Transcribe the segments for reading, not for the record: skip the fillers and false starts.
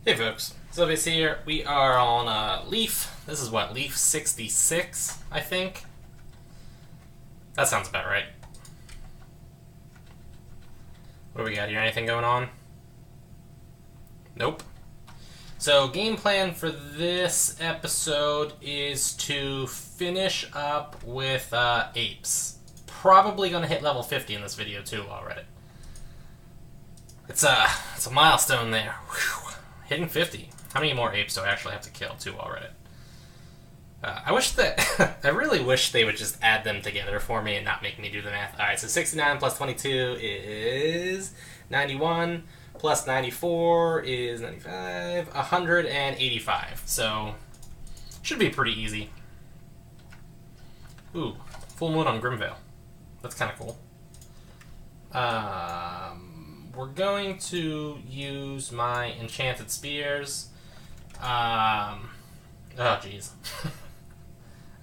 Hey folks, Sylvius here. We are on Leaf. This is what, Leaf 66, I think? That sounds about right. What do we got here? Anything going on? Nope. So, game plan for this episode is to finish up with apes. Probably gonna hit level 50 in this video too already. It's a milestone there. Whew. Hitting 50. How many more apes do I actually have to kill too already? I wish that I really wish they would just add them together for me and not make me do the math. Alright, so 69 plus 22 is 91, plus 94 is 95, 185. So, should be pretty easy. Ooh, full moon on Grimvale. That's kind of cool. We're going to use my enchanted spears. Oh, jeez.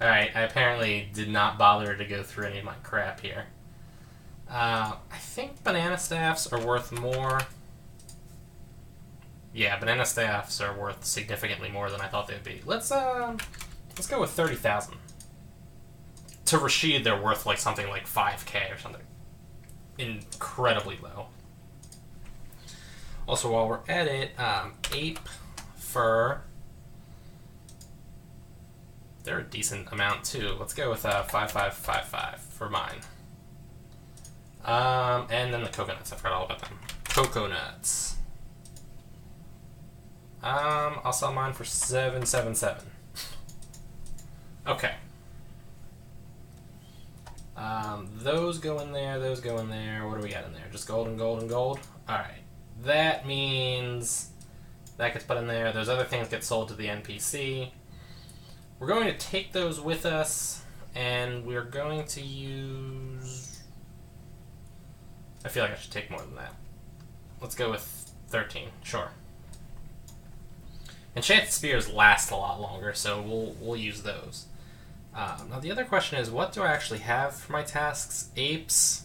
Alright, I apparently did not bother to go through any of my crap here. I think banana staffs are worth more. Yeah, banana staffs are worth significantly more than I thought they'd be. Let's go with 30,000. To Rashid, they're worth like something like 5k or something. Incredibly low. Also, while we're at it, ape, fur. They're a decent amount too. Let's go with 5555 for mine. And then the coconuts. I forgot all about them. Coconuts. I'll sell mine for 777. Okay. Those go in there. Those go in there. What do we got in there? Just gold and gold and gold. All right. That means that gets put in there. Those other things get sold to the NPC. We're going to take those with us, and we're going to use... I feel like I should take more than that. Let's go with 13. Sure. Enchanted spears last a lot longer, so we'll use those. Now the other question is, what do I actually have for my tasks? Apes...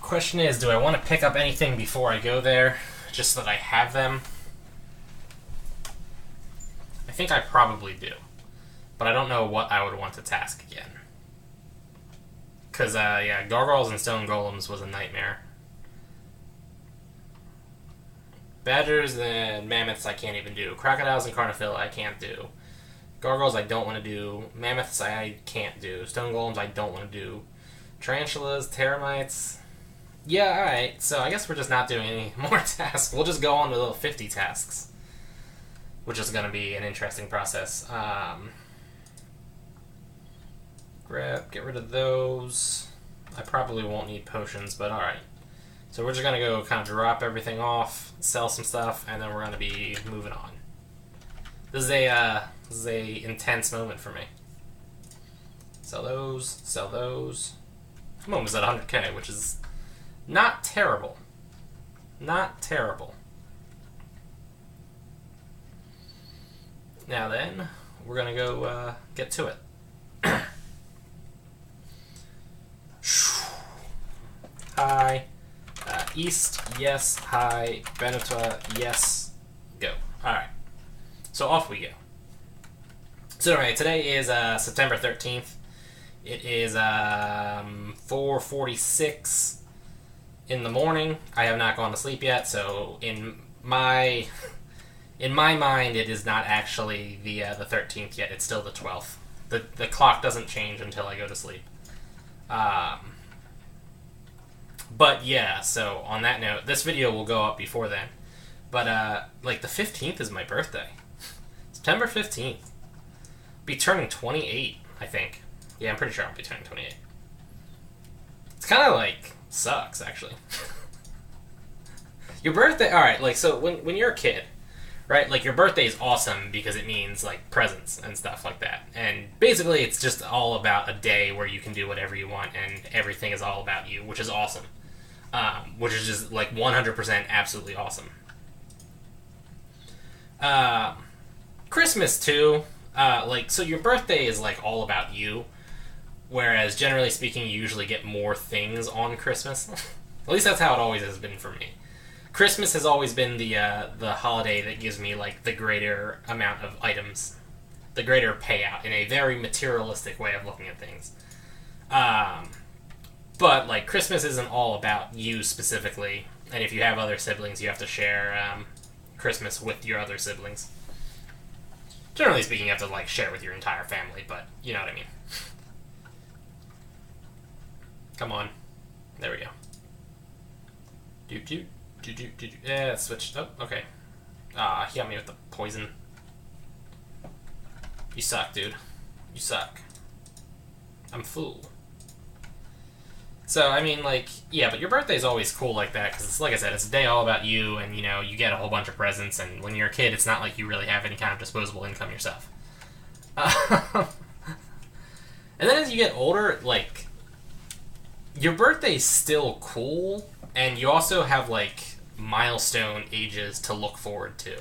Question is, do I want to pick up anything before I go there, just so that I have them? I think I probably do, but I don't know what I would want to task again. Because, yeah, gargoyles and stone golems was a nightmare. Badgers and mammoths I can't even do. Crocodiles and carnifil I can't do. Gargoyles I don't want to do. Mammoths I can't do. Stone golems I don't want to do. Tarantulas, termites... Yeah, alright, so I guess we're just not doing any more tasks. We'll just go on to little 50 tasks, which is going to be an interesting process. Get rid of those. I probably won't need potions, but alright. So we're just going to go kind of drop everything off, sell some stuff, and then we're going to be moving on. This is a intense moment for me. Sell those, sell those. I'm almost at 100k, which is... not terrible. Not terrible. Now then, we're going to go get to it. Hi. East, yes. Hi. Benetua, yes. Go. Alright. So off we go. So alright, today is September 13th. It is 4:46 in the morning. I have not gone to sleep yet, so in my mind, it is not actually the 13th yet. It's still the 12th. The clock doesn't change until I go to sleep. But yeah, so on that note, this video will go up before then. But like the 15th is my birthday. September 15th. Be turning 28, I think. Yeah, I'm pretty sure I'll be turning 28. It's kind of like... sucks, actually. Your birthday... Alright, like, so when you're a kid, right, like, your birthday is awesome because it means, like, presents and stuff like that. And basically, it's just all about a day where you can do whatever you want and everything is all about you, which is awesome. Which is just, like, 100% absolutely awesome. Christmas, too. Like, so your birthday is, like, all about you. Whereas, generally speaking, you usually get more things on Christmas. At least that's how it always has been for me. Christmas has always been the holiday that gives me like the greater amount of items, the greater payout in a very materialistic way of looking at things. But like Christmas isn't all about you specifically, and if you have other siblings, you have to share Christmas with your other siblings. Generally speaking, you have to like share with your entire family, but you know what I mean. Come on, there we go. Yeah, it switched. Oh, okay. He got me with the poison. You suck, dude. You suck. I'm full. So, I mean, like, yeah, but your birthday's always cool like that, because it's, like I said, it's a day all about you, and, you know, you get a whole bunch of presents, and when you're a kid, it's not like you really have any kind of disposable income yourself. And then as you get older, like, your birthday's still cool, and you also have, like, milestone ages to look forward to.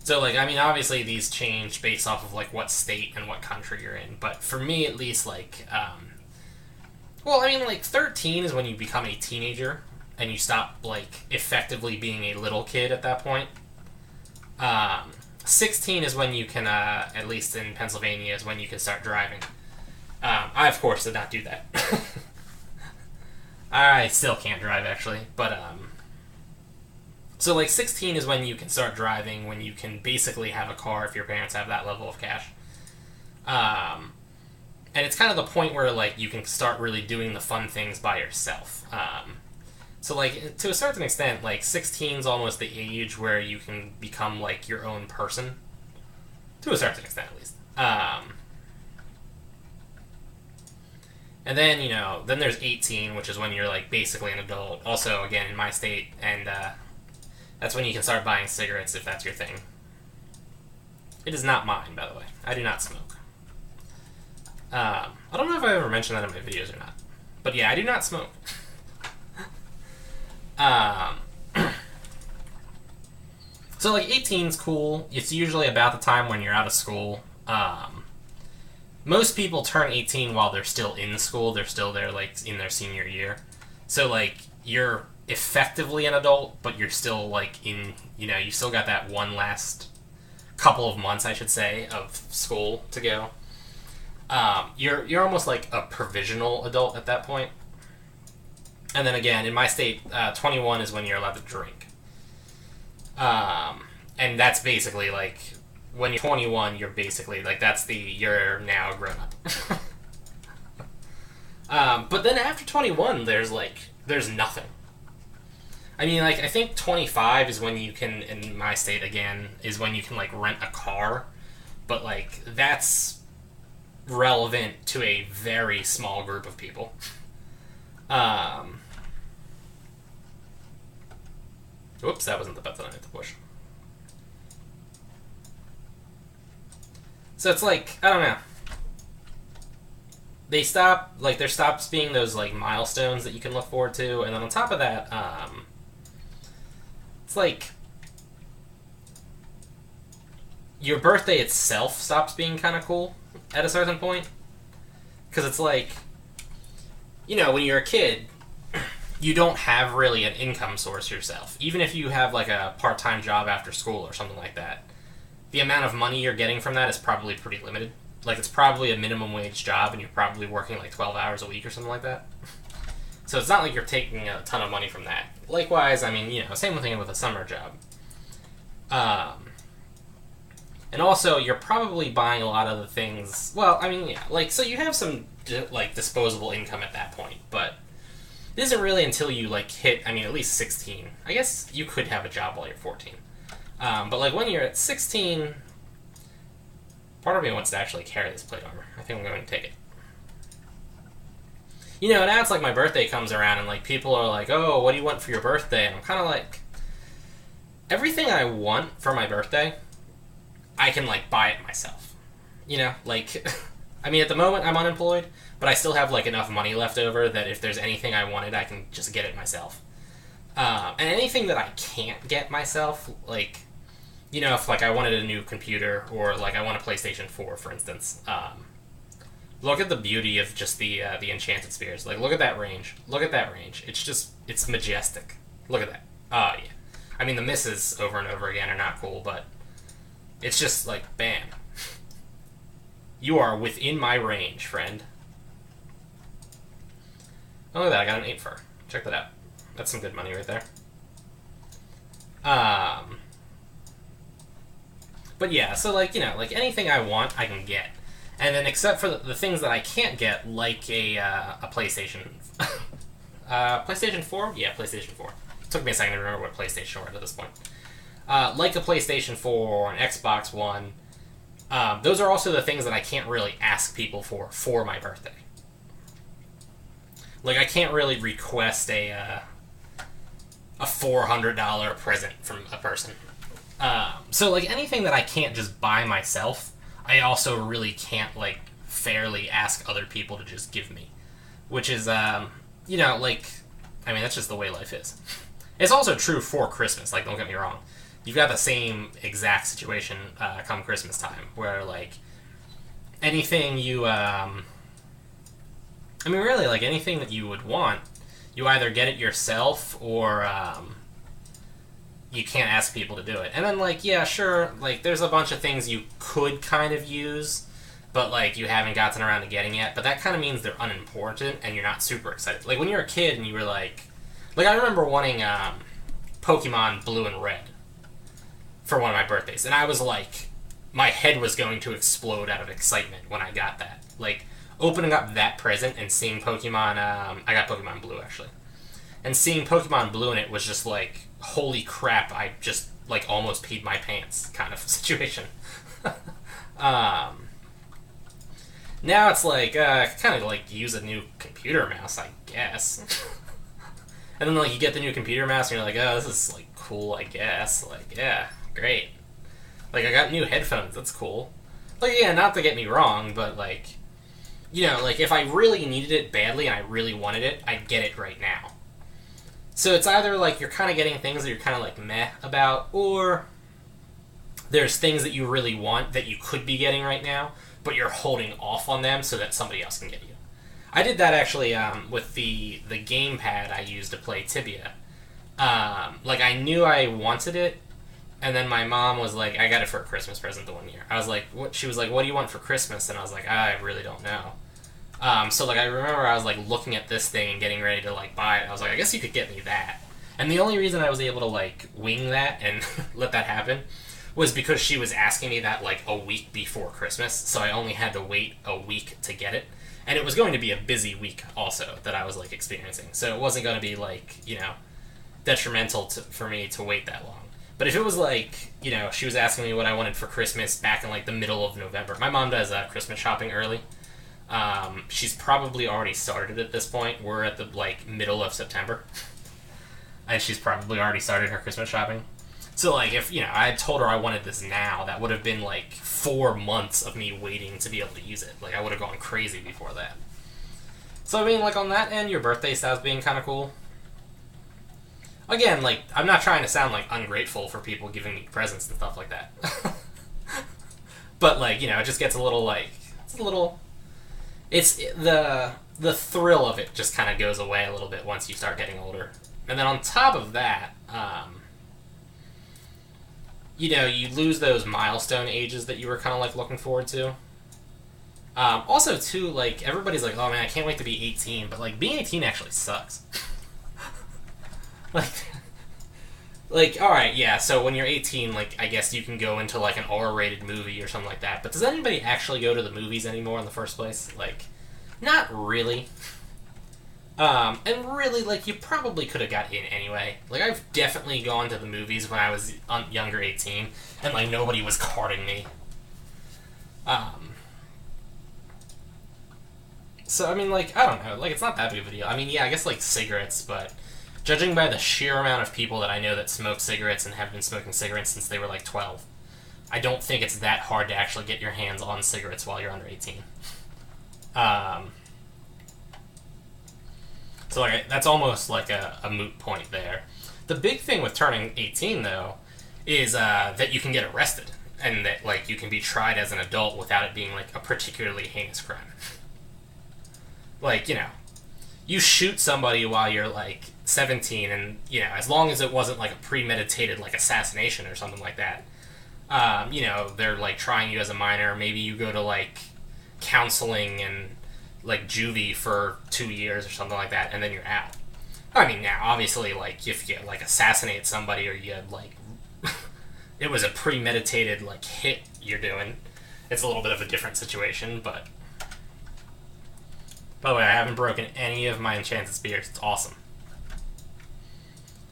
So, like, I mean, obviously these change based off of, like, what state and what country you're in. But for me, at least, like, well, I mean, like, 13 is when you become a teenager and you stop, like, effectively being a little kid at that point. 16 is when you can, at least in Pennsylvania, is when you can start driving. I, of course, did not do that. I still can't drive, actually. But, so, like, 16 is when you can start driving, when you can basically have a car if your parents have that level of cash. And it's kind of the point where, like, you can start really doing the fun things by yourself. So, like, to a certain extent, like, 16 is almost the age where you can become, like, your own person. To a certain extent, at least. And then, you know, then there's 18, which is when you're, like, basically an adult. Also, again, in my state, and, that's when you can start buying cigarettes if that's your thing. It is not mine, by the way. I do not smoke. I don't know if I ever mentioned that in my videos or not. But yeah, I do not smoke. So, like, 18's cool. It's usually about the time when you're out of school. Most people turn 18 while they're still in school. They're still there, like, in their senior year. So, like, you're effectively an adult, but you're still, like, in, you know, you still got that one last couple of months, I should say, of school to go. You're almost like a provisional adult at that point. And then again, in my state, 21 is when you're allowed to drink. And that's basically, like, when you're 21, you're basically, like, you're now grown up. But then after 21, there's nothing. I mean, like, I think 25 is when you can, in my state, again, is when you can, like, rent a car. But, like, that's relevant to a very small group of people. Whoops, that wasn't the button I meant to push. So it's like, I don't know. There stops being those, like, milestones that you can look forward to, and then on top of that, it's like your birthday itself stops being kind of cool at a certain point. Because it's like, you know, when you're a kid, you don't have really an income source yourself. Even if you have, like, a part-time job after school or something like that, the amount of money you're getting from that is probably pretty limited. Like, it's probably a minimum wage job, and you're probably working, like, 12 hours a week or something like that. So it's not like you're taking a ton of money from that. Likewise, I mean, you know, same thing with a summer job. And also, you're probably buying a lot of the things... Well, I mean, yeah, like, so you have some, like, disposable income at that point, but it isn't really until you, like, hit, I mean, at least 16. I guess you could have a job while you're 14. But, like, when you're at 16... Part of me wants to actually carry this plate armor. I think I'm going to take it. You know, now it's like my birthday comes around and, like, people are like, oh, what do you want for your birthday? And I'm kind of like, everything I want for my birthday, I can, like, buy it myself. You know, like, I mean, at the moment I'm unemployed, but I still have, like, enough money left over that if there's anything I wanted, I can just get it myself. And anything that I can't get myself, like, you know, if, like, I wanted a new computer or, like, I want a PlayStation 4, for instance, Look at the beauty of just the enchanted spears. Like, look at that range. Look at that range. It's majestic. Look at that. Oh, yeah. I mean, the misses over and over again are not cool, but it's just like, bam. You are within my range, friend. Oh, look at that. I got an 8 fur. Check that out. That's some good money right there. But yeah, so, like, you know, like, anything I want, I can get. And then except for the things that I can't get, like a PlayStation... PlayStation 4? Yeah, PlayStation 4. It took me a second to remember what PlayStation were at this point. Like a PlayStation 4 or an Xbox One. Those are also the things that I can't really ask people for my birthday. Like, I can't really request a $400 present from a person. So, like, anything that I can't just buy myself, I also really can't, like, fairly ask other people to just give me. Which is, you know, like, I mean, that's just the way life is. It's also true for Christmas, like, don't get me wrong. You've got the same exact situation come Christmas time, where, like, anything you, I mean, really, like, anything that you would want, you either get it yourself, or, you can't ask people to do it. And then, like, yeah, sure, like, there's a bunch of things you could kind of use, but, like, you haven't gotten around to getting yet, but that kind of means they're unimportant, and you're not super excited. Like, when you're a kid and you were, like, I remember wanting, Pokemon Blue and Red for one of my birthdays, and I was, like, my head was going to explode out of excitement when I got that. Like, opening up that present and seeing Pokemon, I got Pokemon Blue, actually. And seeing Pokemon Blue in it was just like, holy crap, I just, like, almost peed my pants kind of situation. Now it's like, kind of like use a new computer mouse, I guess. And then, like, you get the new computer mouse and you're like, oh, this is, like, cool, I guess. Like, yeah, great. Like, I got new headphones, that's cool. Like, yeah, not to get me wrong, but, like, you know, like, if I really needed it badly and I really wanted it, I'd get it right now. So it's either, like, you're kind of getting things that you're kind of, like, meh about, or there's things that you really want that you could be getting right now, but you're holding off on them so that somebody else can get you. I did that, actually, with the gamepad I used to play Tibia. Like, I knew I wanted it, and then my mom was like, I got it for a Christmas present the one year. I was like, what? She was like, what do you want for Christmas? And I was like, I really don't know. So, like, I remember I was, like, looking at this thing and getting ready to, like, buy it. I was like, I guess you could get me that. And the only reason I was able to, like, wing that and let that happen was because she was asking me that, like, a week before Christmas, so I only had to wait a week to get it. And it was going to be a busy week, also, that I was, like, experiencing. So it wasn't going to be, like, you know, detrimental for me to wait that long. But if it was, like, you know, she was asking me what I wanted for Christmas back in, like, the middle of November. My mom does Christmas shopping early. She's probably already started at this point. We're at the, like, middle of September. And she's probably already started her Christmas shopping. So, like, if, you know, I had told her I wanted this now, that would have been, like, 4 months of me waiting to be able to use it. Like, I would have gone crazy before that. So, I mean, like, on that end, your birthday style's being kind of cool. Again, like, I'm not trying to sound, like, ungrateful for people giving me presents and stuff like that. But, like, you know, it just gets a little, like, it's a little... It's the thrill of it just kind of goes away a little bit once you start getting older. And then on top of that, you know, you lose those milestone ages that you were kind of, like, looking forward to. Also, too, like, everybody's like, oh, man, I can't wait to be 18. But, like, being 18 actually sucks. Like, alright, yeah, so when you're 18, like, I guess you can go into, like, an R-rated movie or something like that. But does anybody actually go to the movies anymore in the first place? Like, not really. And really, like, you probably could have got in anyway. Like, I've definitely gone to the movies when I was younger 18, and, like, nobody was carding me. So, I mean, like, I don't know. Like, it's not that big of a deal. I mean, yeah, I guess, like, cigarettes, but judging by the sheer amount of people that I know that smoke cigarettes and have been smoking cigarettes since they were, like, 12, I don't think it's that hard to actually get your hands on cigarettes while you're under 18. So, like, that's almost like a moot point there. The big thing with turning 18, though, is that you can get arrested, and that, like, you can be tried as an adult without it being, like, a particularly heinous crime. Like, you shoot somebody while you're, like, 17, and, as long as it wasn't, like, a premeditated, like, assassination or something like that, they're, like, trying you as a minor. Maybe you go to, like, counseling and, like, juvie for 2 years or something like that, and then you're out. I mean, now, obviously, like, if you, like, assassinate somebody or you, like, it was a premeditated, like, hit you're doing, it's a little bit of a different situation, but... By the way, I haven't broken any of my enchanted spears. It's awesome.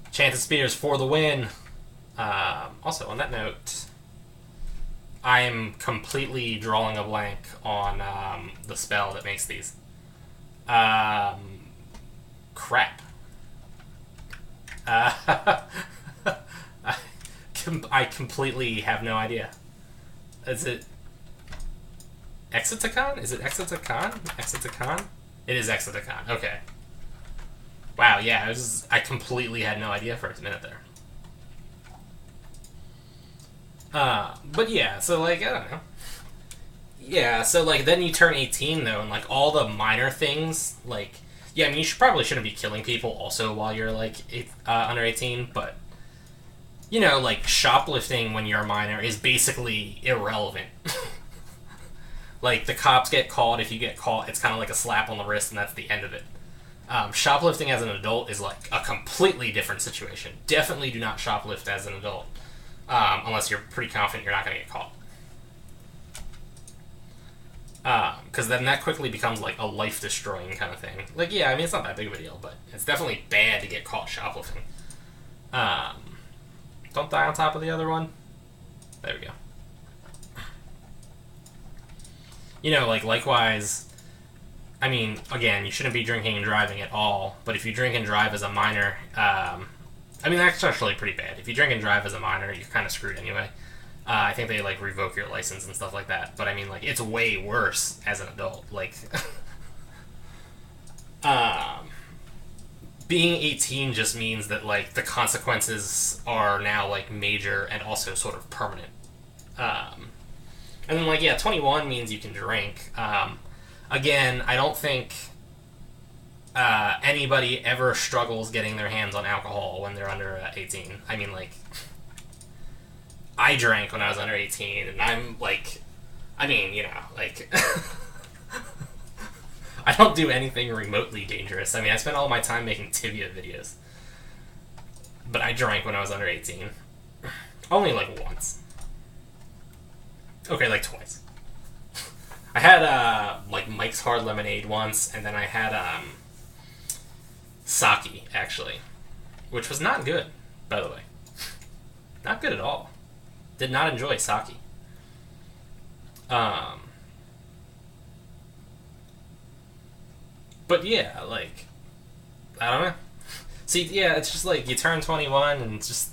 Enchanted spears for the win. Also, on that note, I am completely drawing a blank on the spell that makes these. Crap. I completely have no idea. Is it Exoticon? Is it Exoticon? Exoticon? It is Exoticon. Okay. Wow, yeah, I completely had no idea for a minute there. But yeah, so, like, I don't know. Yeah, so, like, then you turn 18, though, and, like, all the minor things, like, yeah, I mean, you shouldn't be killing people also while you're, like, under 18, but, like, shoplifting when you're a minor is basically irrelevant. Like, the cops get called. If you get caught, it's kind of like a slap on the wrist, and that's the end of it. Shoplifting as an adult is, like, a completely different situation. Definitely do not shoplift as an adult, unless you're pretty confident you're not going to get caught. Because then that quickly becomes, like, a life-destroying kind of thing. Like, yeah, I mean, it's not that big of a deal, but it's definitely bad to get caught shoplifting. Don't die on top of the other one. There we go. Like, likewise, I mean, again, you shouldn't be drinking and driving at all, but if you drink and drive as a minor, I mean, that's actually pretty bad. If you drink and drive as a minor, you're kind of screwed anyway. I think they, like, revoke your license and stuff like that, but I mean, like, it's way worse as an adult. Like, being 18 just means that, like, the consequences are now, like, major and also sort of permanent. And then, like, yeah, 21 means you can drink. Again, I don't think anybody ever struggles getting their hands on alcohol when they're under 18. I mean, like, I drank when I was under 18, and I'm, like, I mean, like, I don't do anything remotely dangerous. I mean, I spent all my time making Tibia videos. But I drank when I was under 18. Only, like, once. Okay, like twice. I had, like, Mike's Hard Lemonade once, and then I had, sake, actually. Which was not good, by the way. Not good at all. Did not enjoy sake. But yeah, like, I don't know. See, yeah, it's just like, you turn 21, and it's just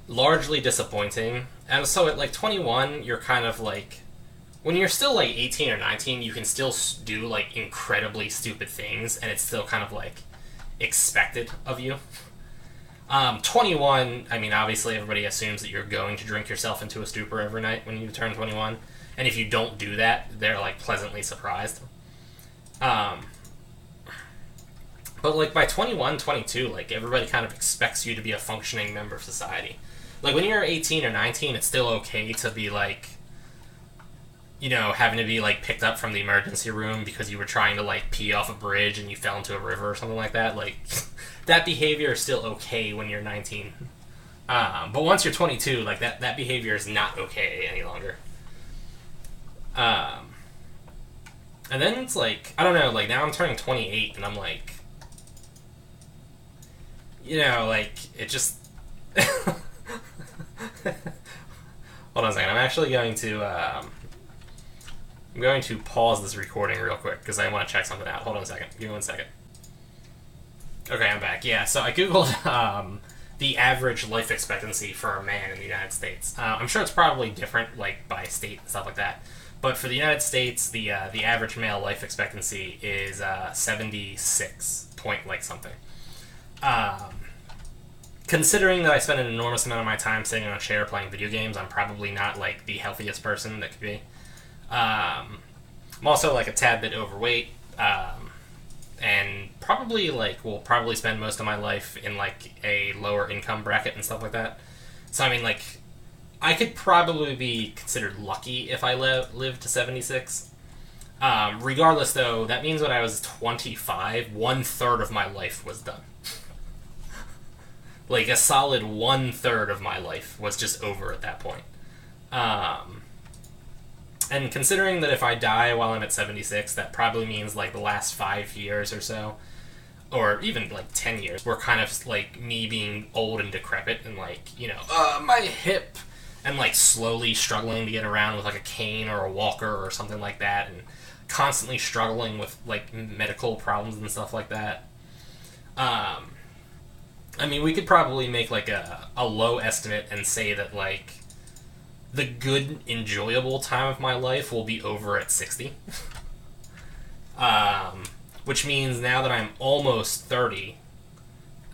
largely disappointing. And so at, like, 21, you're kind of, like, when you're still, like, 18 or 19, you can still do, like, incredibly stupid things, and it's still kind of, like, expected of you. 21, I mean, obviously everybody assumes that you're going to drink yourself into a stupor every night when you turn 21, and if you don't do that, they're, like, pleasantly surprised. But, like, by 21, 22, like, everybody kind of expects you to be a functioning member of society. Like, when you're 18 or 19, it's still okay to be, like, having to be, like, picked up from the emergency room because you were trying to, like, pee off a bridge and you fell into a river or something like that. Like, that behavior is still okay when you're 19. But once you're 22, like, that behavior is not okay any longer. And then it's, like, I don't know, like, now I'm turning 28, and I'm, like, like, it just... Hold on a second. I'm actually going to, I'm going to pause this recording real quick, because I want to check something out. Hold on a second. Give me 1 second. Okay, I'm back. Yeah, so I googled, the average life expectancy for a man in the United States. I'm sure it's probably different, like, by state and stuff like that. But for the United States, the average male life expectancy is, 76 point, like, something. Considering that I spend an enormous amount of my time sitting on a chair playing video games, I'm probably not, like, the healthiest person that could be. I'm also, like, a tad bit overweight. And probably, like, will probably spend most of my life in, like, a lower income bracket and stuff like that. So, I mean, like, I could probably be considered lucky if I lived to 76. Regardless, though, that means when I was 25, 1/3 of my life was done. Like, a solid 1/3 of my life was just over at that point. And considering that if I die while I'm at 76, that probably means, like, the last 5 years or so, or even, like, 10 years, were kind of, like, me being old and decrepit and, like, you know, my hip, and, like, slowly struggling to get around with, like, a cane or a walker or something like that, and constantly struggling with, like, medical problems and stuff like that. I mean, we could probably make, like, a low estimate and say that, like, the good, enjoyable time of my life will be over at 60. Which means now that I'm almost 30,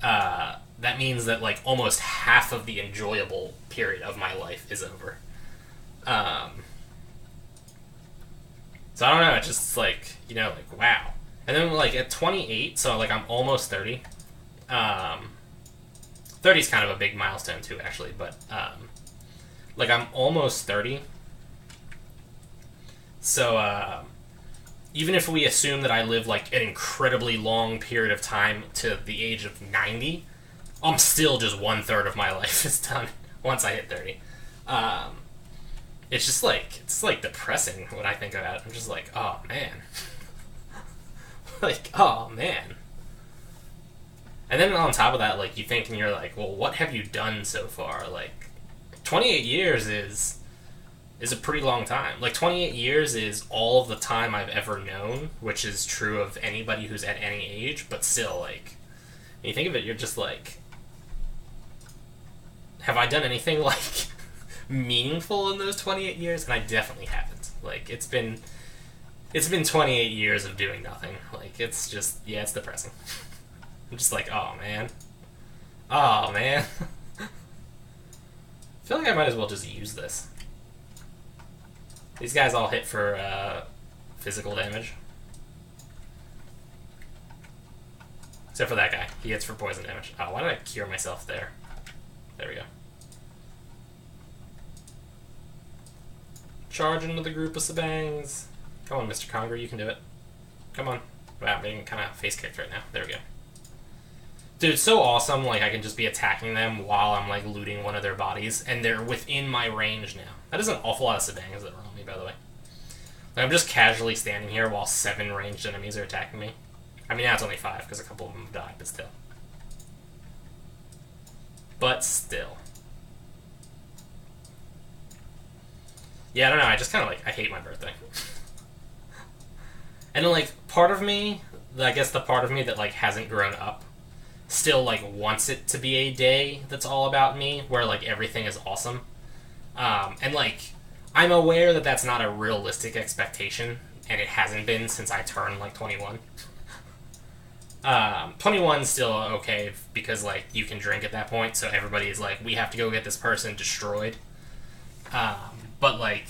that means that, like, almost half of the enjoyable period of my life is over. So I don't know, it's just, like, you know, like, wow. And then, like, at 28, so, like, I'm almost 30. 30 is kind of a big milestone, too, actually, but, like, I'm almost 30. So, even if we assume that I live, like, an incredibly long period of time to the age of 90, I'm still just 1/3 of my life is done once I hit 30. It's just, like, it's, like, depressing when I think about it. I'm just like, oh, man. Like, oh, man. And then on top of that, like, you think and you're like, well, what have you done so far? Like, 28 years is a pretty long time. Like, 28 years is all of the time I've ever known, which is true of anybody who's at any age, but still, like, when you think of it, you're just like, have I done anything, like, meaningful in those 28 years? And I definitely haven't. Like, it's been 28 years of doing nothing. Like, it's just, yeah, it's depressing. I'm just like, oh, man. Oh, man. I feel like I might as well just use this. These guys all hit for physical damage. Except for that guy. He hits for poison damage. Oh, why did I cure myself there? There we go. Charge into the group of sabangs. Come on, Mr. Conger, you can do it. Come on. Wow, I'm being kind of face kicked right now. There we go. Dude, it's so awesome, like, I can just be attacking them while I'm, like, looting one of their bodies, and they're within my range now. That is an awful lot of sabangas that are on me, by the way. Like, I'm just casually standing here while 7 ranged enemies are attacking me. I mean, now it's only 5, because a couple of them have died, but still. But still. Yeah, I don't know, I just kind of, like, I hate my birthday. And then, like, part of me, I guess the part of me that, like, hasn't grown up, still, like, wants it to be a day that's all about me, where, like, everything is awesome. And, like, I'm aware that that's not a realistic expectation, and it hasn't been since I turned, like, 21. 21's still okay, because, like, you can drink at that point, so everybody is like, we have to go get this person destroyed. But, like,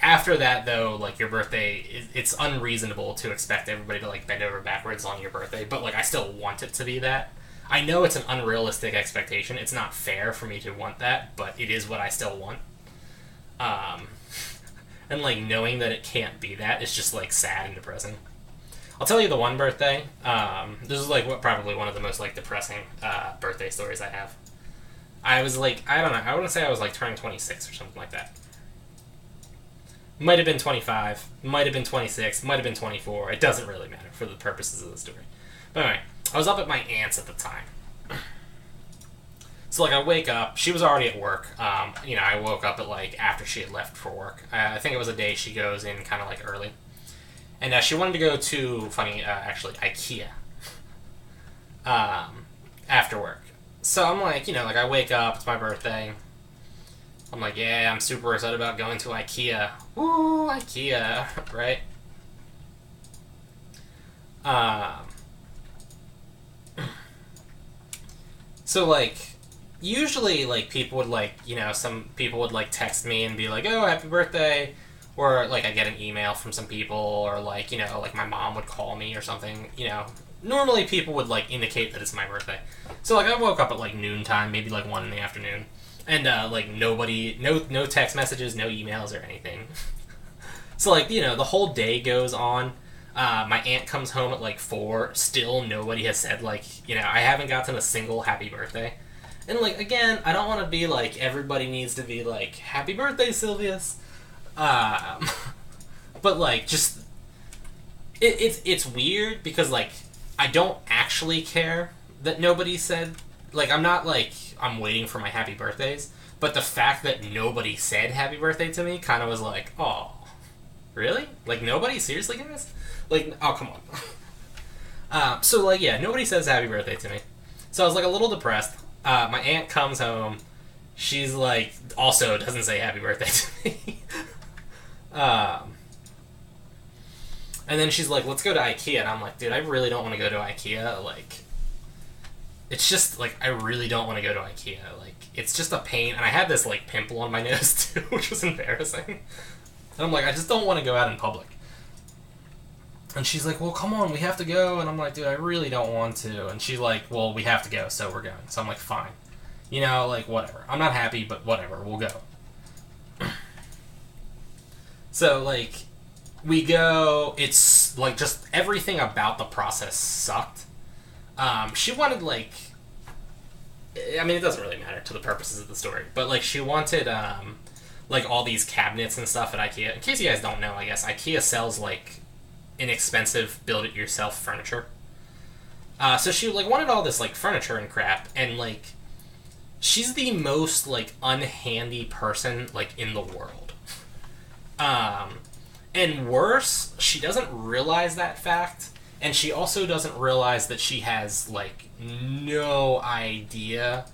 after that, though, like, your birthday, it's unreasonable to expect everybody to, like, bend over backwards on your birthday, but, like, I still want it to be that. I know it's an unrealistic expectation. It's not fair for me to want that, but it is what I still want. And, like, knowing that it can't be that is just, like, sad and depressing. I'll tell you the one birthday. This is, like, probably one of the most, like, depressing birthday stories I have. I was, like, I don't know, I wouldn't say I was, like, turning 26 or something like that. Might have been 25, might have been 26, might have been 24. It doesn't really matter for the purposes of the story. But anyway, I was up at my aunt's at the time. So, like, I wake up. She was already at work. You know, I woke up at, like, after she had left for work. I think it was a day she goes in kind of, like, early. And she wanted to go to, actually, IKEA. After work. So I'm like, you know, like, I wake up. It's my birthday. I'm like, yeah, I'm super excited about going to IKEA. Woo, IKEA, right? So, like, usually, like, people would, like, you know, some people would, like, text me and be like, oh, happy birthday, or like I get an email from some people, or like, you know, like my mom would call me or something, you know. Normally people would like indicate that it's my birthday. So like I woke up at like noontime, maybe like 1 in the afternoon, and like nobody, no text messages, no emails or anything. So like, you know, the whole day goes on. My aunt comes home at like 4. Still nobody has said like, you know, I haven't gotten a single happy birthday. And like, again, I don't want to be like, everybody needs to be like, happy birthday, Sylvius. But like, just it's weird because like I don't actually care that nobody said, like, I'm not like I'm waiting for my happy birthdays, but the fact that nobody said happy birthday to me kind of was like, oh, really? Like, nobody? Seriously, guys? Like, oh, come on. So like, yeah, nobody says happy birthday to me, so I was like a little depressed. My aunt comes home. She's like, also doesn't say happy birthday to me. And then she's like, let's go to IKEA. And I'm like, dude, I really don't want to go to IKEA. Like, it's just, like, I really don't want to go to IKEA. Like, it's just a pain. And I had this, like, pimple on my nose, too, which was embarrassing. And I'm like, I just don't want to go out in public. And she's like, well, come on, we have to go. And I'm like, dude, I really don't want to. And she's like, well, we have to go, so we're going. So I'm like, fine. You know, like, whatever. I'm not happy, but whatever, we'll go. So, like, we go, it's, like, just everything about the process sucked. She wanted, like, I mean, it doesn't really matter to the purposes of the story, but, like, she wanted, like, all these cabinets and stuff at IKEA. In case you guys don't know, I guess, IKEA sells, like, inexpensive build-it-yourself furniture. So she, like, wanted all this, like, furniture and crap, and, like, she's the most, like, unhandy person, like, in the world. And worse, she doesn't realize that fact, and she also doesn't realize that she has, like, no idea.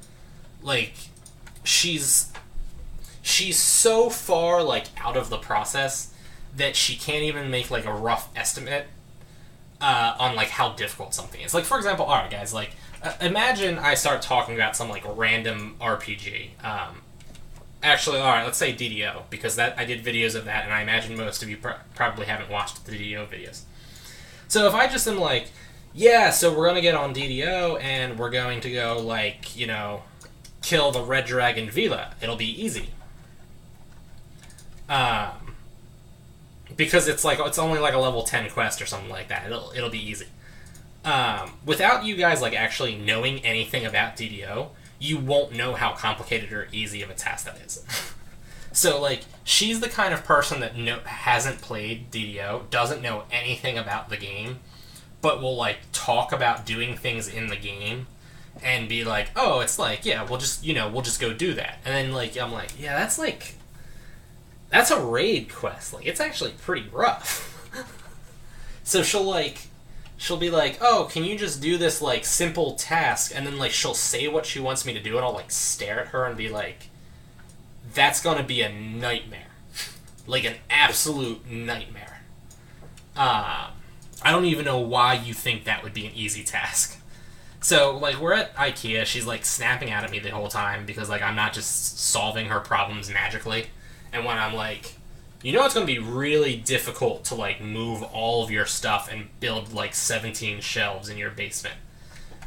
Like, she's so far, like, out of the process that she can't even make, like, a rough estimate on, like, how difficult something is. Like, for example, alright, guys, like, imagine I start talking about some, like, random RPG. Actually, alright, let's say DDO, because I did videos of that, and I imagine most of you probably haven't watched the DDO videos. So if I just am like, yeah, so we're gonna get on DDO, and we're going to go, like, you know, kill the Red Dragon Vila, it'll be easy. Because it's like, it's only like a level 10 quest or something like that, it'll be easy. Without you guys, like, actually knowing anything about DDO, you won't know how complicated or easy of a task that is. So, like, she's the kind of person that hasn't played DDO, doesn't know anything about the game, but will, like, talk about doing things in the game, and be like, oh, it's like, yeah, we'll just go do that. And then, like, I'm like, yeah, that's a raid quest. Like, it's actually pretty rough. So she'll be like, oh, can you just do this, like, simple task? And then, like, she'll say what she wants me to do, and I'll, like, stare at her and be like, that's gonna be a nightmare. Like, an absolute nightmare. I don't even know why you think that would be an easy task. So, like, we're at IKEA, she's, like, snapping out at me the whole time, because, like, I'm not just solving her problems magically. And when I'm like, you know it's going to be really difficult to, like, move all of your stuff and build, like, 17 shelves in your basement.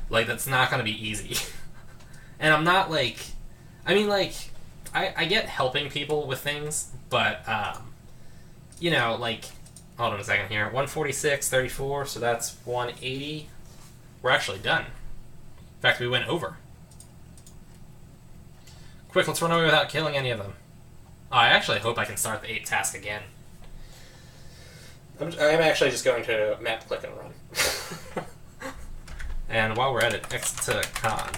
Like, that's not going to be easy. And I'm not, like... I mean, like, I get helping people with things, but, you know, like... Hold on a second here. 146, 34, so that's 180. We're actually done. In fact, we went over. Quick, let's run away without killing any of them. Oh, I actually hope I can start the 8 task again. I'm actually just going to map, click, and run. And while we're at it, exit to con.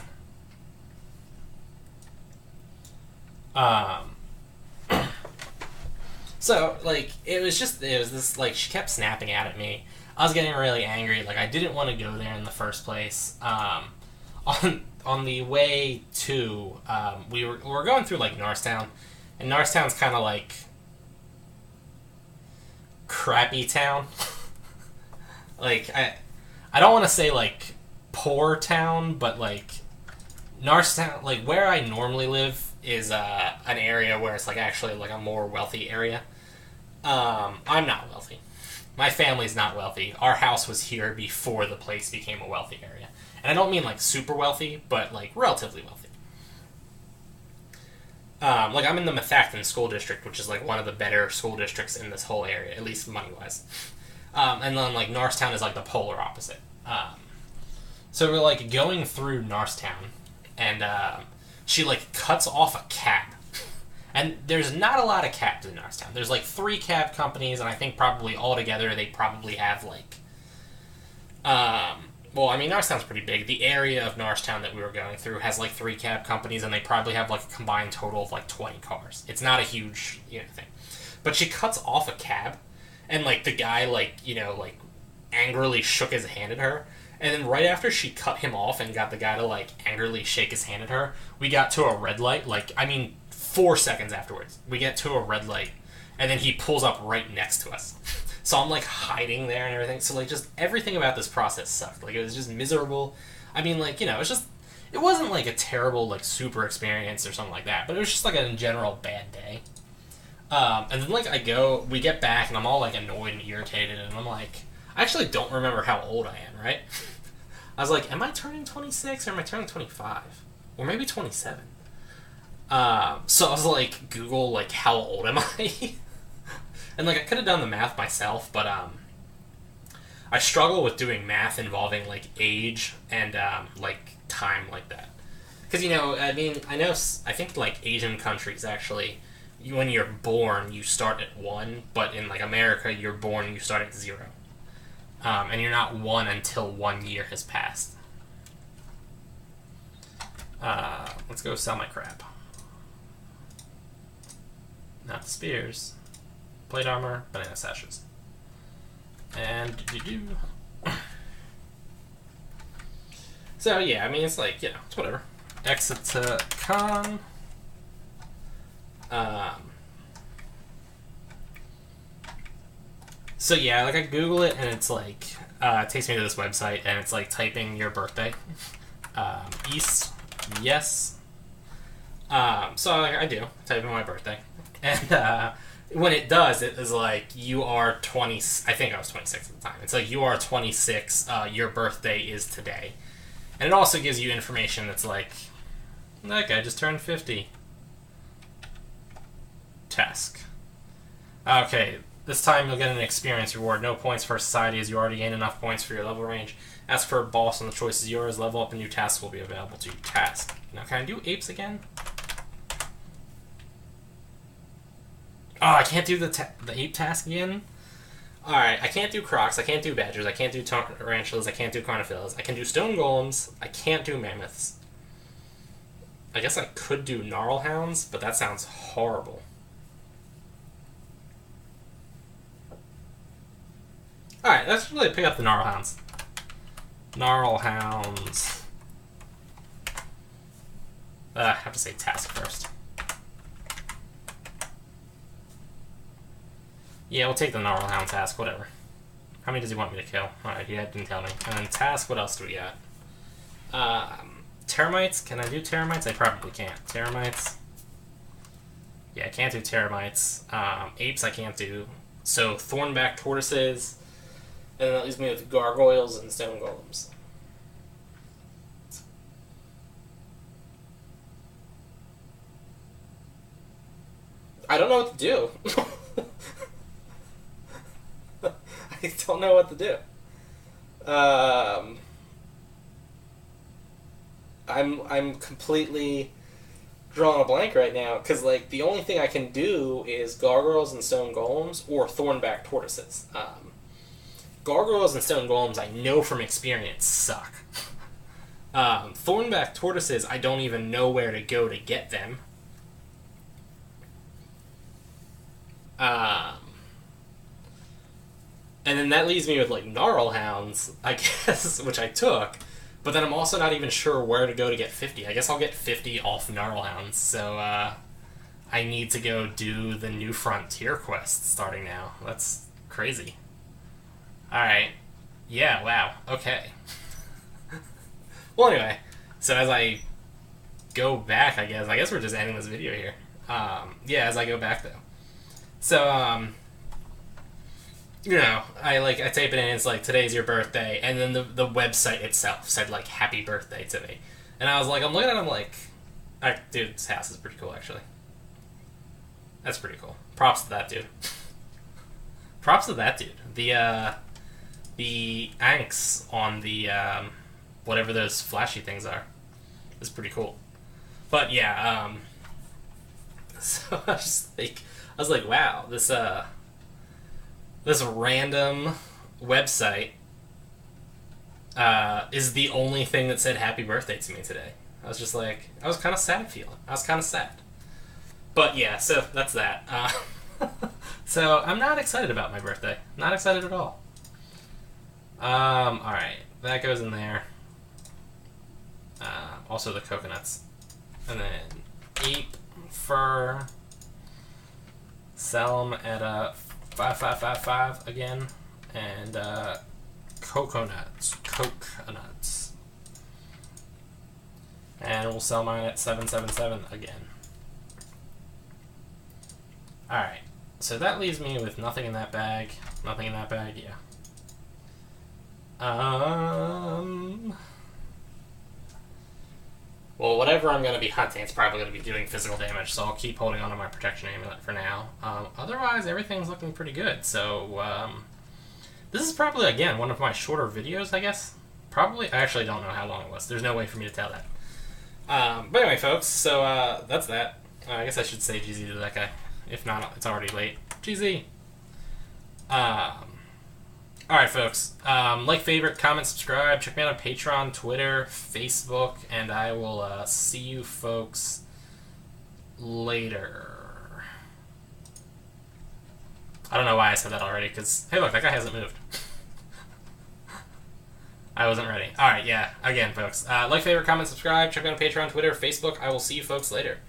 So, like, it was this, like, she kept snapping at me. I was getting really angry. Like, I didn't want to go there in the first place. On the way to, we were going through, like, Norristown. And Norristown's kind of like crappy town. Like, I don't want to say, like, poor town, but, like, Norristown, like, where I normally live is an area where it's, like, actually, like, a more wealthy area. I'm not wealthy. My family's not wealthy. Our house was here before the place became a wealthy area. And I don't mean, like, super wealthy, but, like, relatively wealthy. Like, I'm in the Methacton school district, which is, like, one of the better school districts in this whole area, at least money-wise. And then, like, Norristown is, like, the polar opposite. So we're, like, going through Norristown, and she, like, cuts off a cab. And there's not a lot of cabs in Norristown. There's, like, 3 cab companies, and I think probably altogether they probably have, like... well, I mean, Norristown's pretty big. The area of Norristown that we were going through has, like, 3 cab companies, and they probably have, like, a combined total of, like, 20 cars. It's not a huge, thing. But she cuts off a cab, and, like, the guy, like, like, angrily shook his hand at her. And then right after she cut him off and got the guy to, like, angrily shake his hand at her, we got to a red light, 4 seconds afterwards. We get to a red light, and then he pulls up right next to us. So I'm, like, hiding there and everything. So, like, just everything about this process sucked. Like, it was just miserable. I mean, like, it's just... It wasn't, like, a terrible, like, super experience or something like that. But it was just, like, a general bad day. And then, like, we get back, and I'm all, like, annoyed and irritated. And I'm like... I actually don't remember how old I am, right? I was like, am I turning 26 or am I turning 25? Or maybe 27? So I was like, Google, like, how old am I? And, like, I could have done the math myself, but, I struggle with doing math involving, like, age and, like, time like that. Because, I mean, I think, like, Asian countries, actually, when you're born, you start at 1, but in, like, America, you're born, you start at 0. And you're not 1 until 1 year has passed. Let's go sell my crap. Not spears. Plate armor, banana sashes. And So, yeah, I mean, it's like, it's whatever. Exit to con. So, yeah, like, I Google it, and it's like, it takes me to this website, and it's like typing your birthday. East, yes. So, like, I do type in my birthday. And, when it does, it is like, you are 20... I think I was 26 at the time. It's like, you are 26, your birthday is today. And it also gives you information that's like, that guy just turned 50. Task. Okay, this time you'll get an experience reward. No points for society as you already gained enough points for your level range. Ask for a boss and the choice is yours. Level up and new tasks will be available to you. Task. Now, can I do apes again? Oh, I can't do the ape task again? Alright, I can't do crocs, I can't do badgers, I can't do tarantulas, I can't do carnifillas, I can do stone golems, I can't do mammoths. I guess I could do gnarl hounds, but that sounds horrible. Alright, let's really pick up the gnarl hounds. Gnarl hounds. I have to say task first. Yeah, we'll take the gnarl hound task, whatever. How many does he want me to kill? Alright, he didn't tell me. And then task, what else do we got? Termites? Can I do termites? I probably can't. Termites? Yeah, I can't do termites. Apes I can't do. So, thornback tortoises. And then that leaves me with gargoyles and stone golems. I don't know what to do. I don't know what to do. I'm completely drawing a blank right now because, like, the only thing I can do is gargoyles and stone golems or thornback tortoises. Gargoyles and stone golems, I know from experience, suck. Thornback tortoises, I don't even know where to go to get them. And then that leaves me with, like, gnarl hounds, I guess, which I took. But then I'm also not even sure where to go to get 50. I guess I'll get 50 off gnarl hounds. So, I need to go do the New Frontier quest starting now. That's crazy. Alright. Yeah, wow. Okay. Well, anyway. So as I go back, I guess we're just ending this video here. Yeah, as I go back, though. So, I type it in, and it's like, today's your birthday, and then the website itself said, like, happy birthday to me. And I was like, I'm looking at it, I'm like, dude, this house is pretty cool, actually. That's pretty cool. Props to that dude. Props to that dude. The anks on the, whatever those flashy things are is pretty cool. But, yeah, so I was like, wow, this random website is the only thing that said happy birthday to me today. I was just like, I was kind of sad feeling. I was kind of sad. But yeah, so that's that. So I'm not excited about my birthday. Not excited at all. Alright, that goes in there. Also the coconuts. And then ape, fur, sell them at a 5555 again, and coconuts, and we'll sell mine at 777 again. Alright, so that leaves me with nothing in that bag. Nothing in that bag, yeah. Well, whatever I'm going to be hunting, it's probably going to be doing physical damage, so I'll keep holding on to my protection amulet for now. Otherwise, everything's looking pretty good, so, this is probably, again, one of my shorter videos, I guess. Probably, I actually don't know how long it was. There's no way for me to tell that. But anyway, folks, so, that's that. I guess I should say GZ to that guy. If not, it's already late. GZ! Alright, folks. Like, favorite, comment, subscribe. Check me out on Patreon, Twitter, Facebook, and I will see you folks later. I don't know why I said that already, because, hey, look, that guy hasn't moved. I wasn't ready. Alright, yeah. Again, folks. Like, favorite, comment, subscribe. Check me out on Patreon, Twitter, Facebook. I will see you folks later.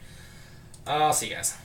I'll see you guys.